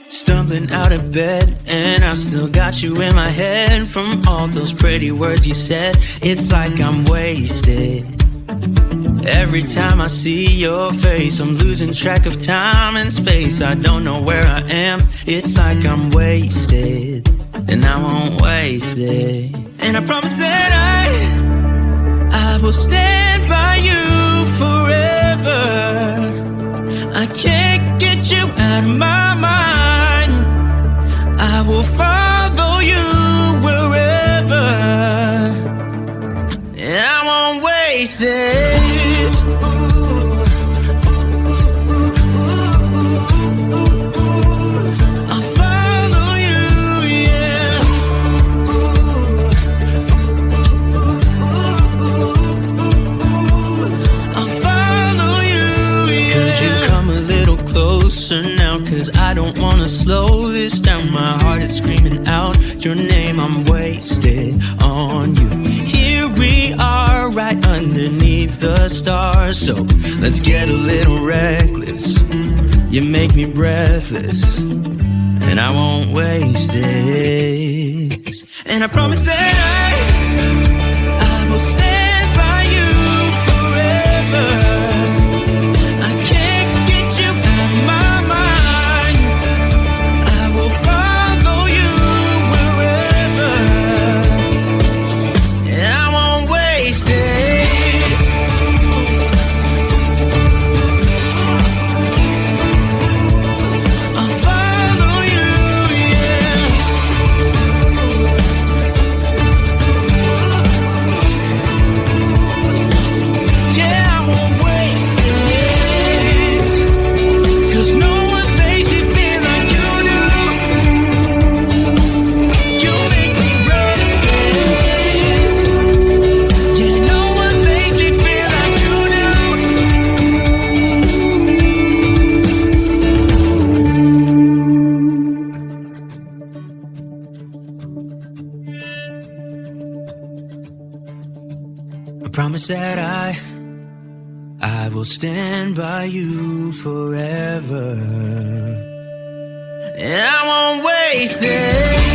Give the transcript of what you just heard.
Stumbling out of bed, and I still got you in my head. From all those pretty words you said, it's like I'm wasted. Every time I see your face, I'm losing track of time and space. I don't know where I am, it's like I'm wasted, and I won't waste it. And I promise that I will stand by you forever. I can't get you out of my mind. I will follow you wherever, and I won't waste it. I'll follow you, yeah. I'll follow you, yeah. Could you come a little closer now? 'Cause I don't wanna slow this down. My heart is screaming out your name. I'm wasted on you. Here we are, right underneath the stars. So let's get a little reckless. You make me breathless, and I won't waste this. And I promise that I will stand by you forever. I can't promise that I will stand by you forever. And I won't waste it.